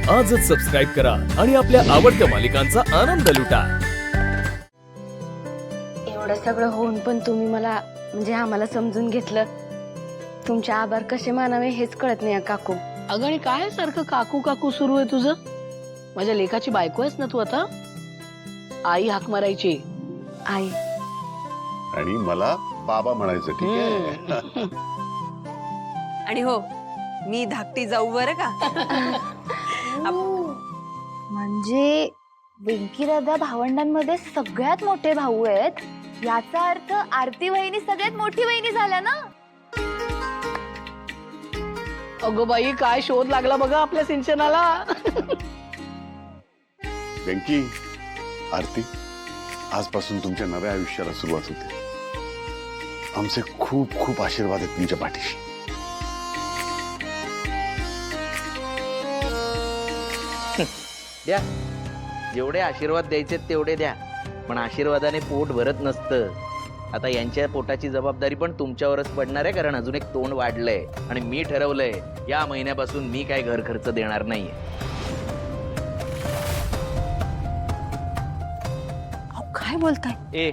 आजच सबस्क्राईब करा आणि आपल्या आवडत्या मालिकांचा आनंद लुटा। एवढं सगळं होऊन पण तुम्ही मला म्हणजे आम्हाला समजून घेतलं, तुमचे आभार कसे मानावे हेच कळत नाही काकू। अगं आणि काय सारखं काकू काकू सुरू आहे तुझं? माझ्या लेकाची बायको आहेस ना तू आता? आई हाक मारायची। आई आणि मला बाबा म्हणायचं, ठीक आहे? आणि हो, मी धाकटी जाऊ बरं का? म्हणजे वेंकी दादा भावंडांमध्ये सगळ्यात मोठे भाऊ आहेत, याचा अर्थ आरती वहिनी सगळ्यात मोठी वहिनी झाल्या ना? अगो बाई, काय शोध लागला बघा आपल्या सिंचनाला। वेंकी, आरती, आजपासून तुमच्या नव्या आयुष्याला सुरुवात होते। आमचे खूप खूप आशीर्वाद आहेत तुमच्या पाठीशी। द्या, जेवढे आशीर्वाद द्यायचे तेवढे द्या, पण आशीर्वादाने पोट भरत नसतं। आता यांच्या पोटाची जबाबदारी पण तुमच्यावरच पडणार आहे, कारण अजून एक तोंड वाढलंय आणि मी ठरवलंय या महिन्यापासून मी काय घर खर्च देणार नाहीये। काय बोलताय? ए,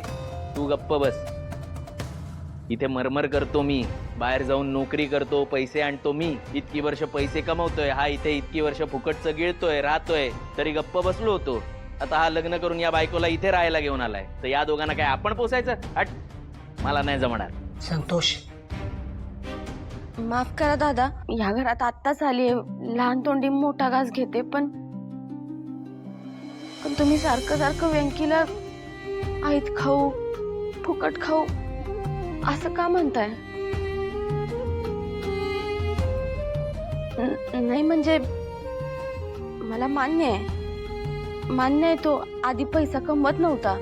तू गप्प बस। इथे मरमर करतो मी, बाहेर जाऊन नोकरी करतो, पैसे आणतो मी, इतकी वर्ष पैसे कमवतोय, हा इथे इतकी वर्ष फुकटचं गिळतोय, राहतोय, तरी गप्प बसलो होतो। आता हा लग्न करून या बायकोला इथे राहायला घेऊन आलाय, तर या दोघांना काय आपण पोसायचं? हट, मला नाही जमणार। संतोष, माफ करा दादा, या घरात आत्ताच आली, लहान तोंडी मोठा घास घेते, पण तुम्ही सारखं सारखं वेंकीला आईत खाऊ, फुकट खाऊ असं का म्हणताय? नाही म्हणजे मला मान्य आहे तो आधी पैसा कमवत नव्हता,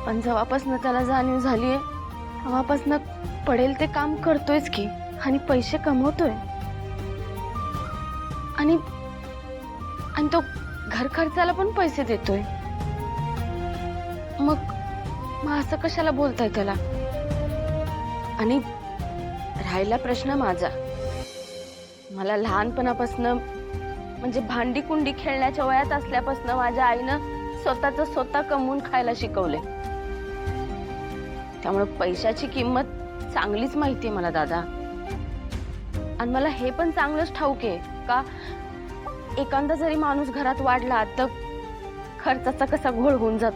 पण जेव्हापासून त्याला जाणीव झालीये तेव्हापासून पडेल ते काम करतोयच की, आणि पैसे कमवतोय, आणि तो घर खर्चाला पण पैसे देतोय। मग असं कशाला बोलताय त्याला? आणि राहिला प्रश्न माझा, मला लहानपणापासून म्हणजे भांडी कुंडी खेळण्याच्या वयात असल्यापासून माझ्या आईनं स्वतः कमवून खायला शिकवले, त्यामुळे पैशाची किंमत चांगलीच माहितीये मला दादा। आणि मला हे पण चांगलंच ठाऊक आहे का एखादा जरी माणूस घरात वाढला तर खर्चाचा कसा घोळ होऊन जात।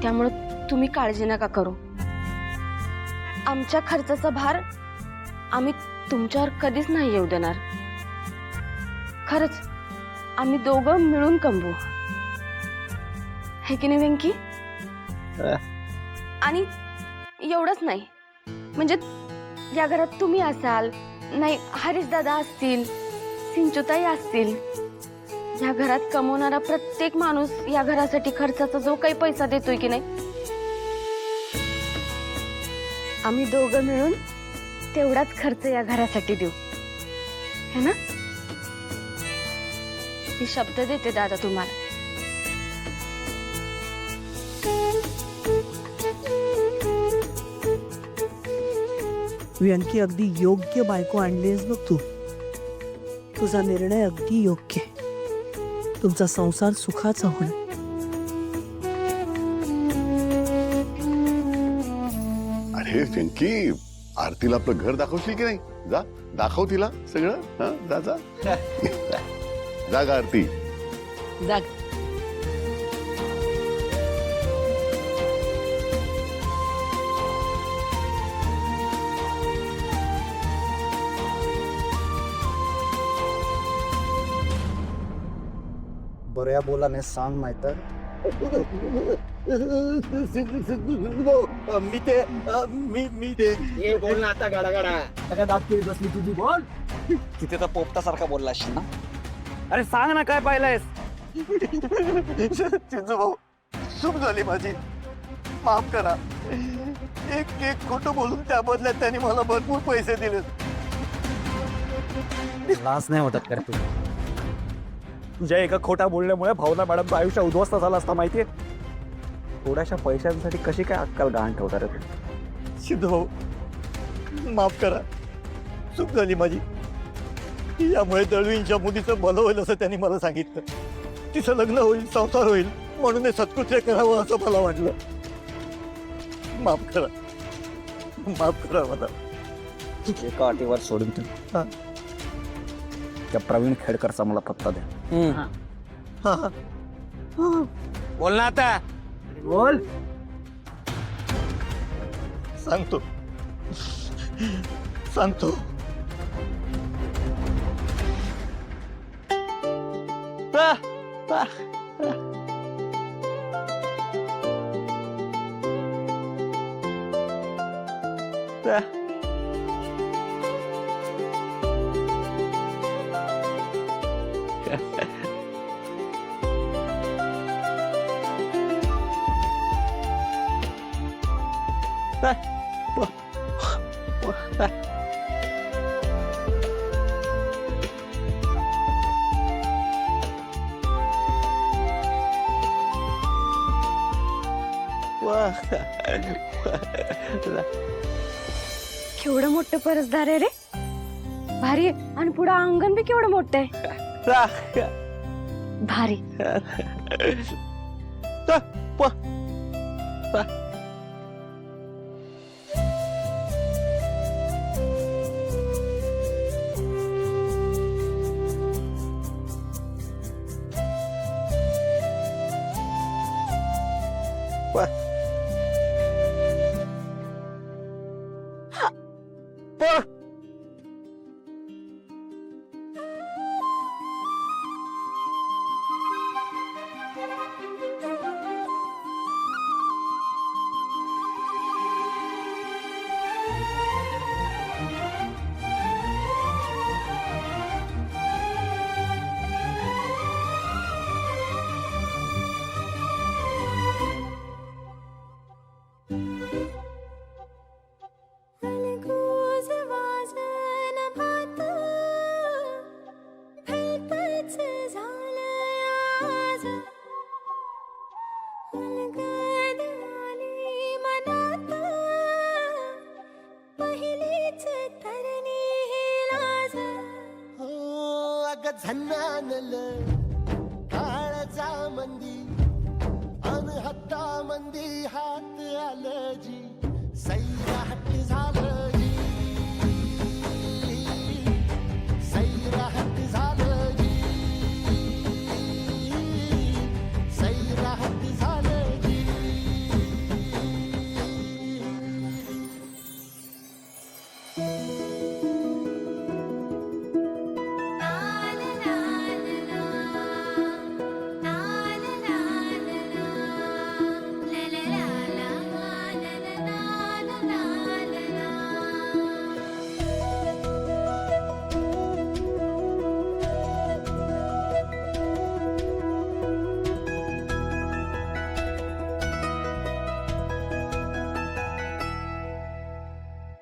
त्यामुळे तुम्ही काळजी नका करू, आमच्या खर्चाचा भार आम्ही तुमच्यावर कधीच नाही येऊ देणार। खरंच आम्ही दोघं मिळून कमवू, हे की नाही वेंकी? आणि एवढंच नाही, म्हणजे या घरात तुम्ही असाल, नाही हरीश दादा असतील, सिंचुताई असतील, या घरात कमवणारा प्रत्येक माणूस या घरासाठी खर्चाचा जो काही पैसा देतोय की नाही, आम्ही दोघं मिळून तेवढाच खर्च या घरासाठी देऊ, है ना? मी शब्द देते दादा तुम्हाला। व्यंकी, अगदी योग्य बायको आणलीस बघ तू, तुझा निर्णय अगदी योग्य आहे। तुमचा संसार सुखाचा होणार। अरे वेंकी, आरतीला आपलं घर दाखवशील की नाही? जा, दाखव तिला सगळं। हा, जा जा जा ग आरती, जा। बऱ्या बोलाने सांग, नाहीतर मी ते बोल ना आता, गाडा गाडा दाखवी बसली तुझी, बोल। तिथे तर पोपटा सारखा बोलला असशील ना? अरे सांग ना, काय पाहिलंयस? चिंजू भाऊ, चूक झाली माझी, माफ करा। एक खोटं बोलून त्या बदल्यात त्यांनी मला भरपूर पैसे दिले। लाज नाही वाटत कर तुझ्या एका खोटा बोलण्यामुळे भावना मॅडमचं आयुष्य उद्ध्वस्त झालं असता, माहितीये? थोड्याशा पैशांसाठी कशी काय अक्कल गहाण ठेवतात रे? सिद्धू भाऊ, माफ करा, चूक झाली माझी. यामुळे दळवींच्या मुलीचं भलं होईल असं त्यांनी मला सांगितलं. तिचं लग्न होईल, संसार होईल म्हणून हे सत्कृत्य करावं असं मला वाटलं. माफ करा मला. एका अटीवर सोडून हा. त्या प्रवीण खेडकरचा मला पत्ता द्या. हा. बोल ना आता. बोल. सांगतो. केवढं मोठं परसदार आहे रे. भारी आहे. आणि पुढं अंगण बी केवढं मोठं आहे. भारी. झन्नानल काळजा मंदी अन हत्ता मंदी हात आलं जी सैरा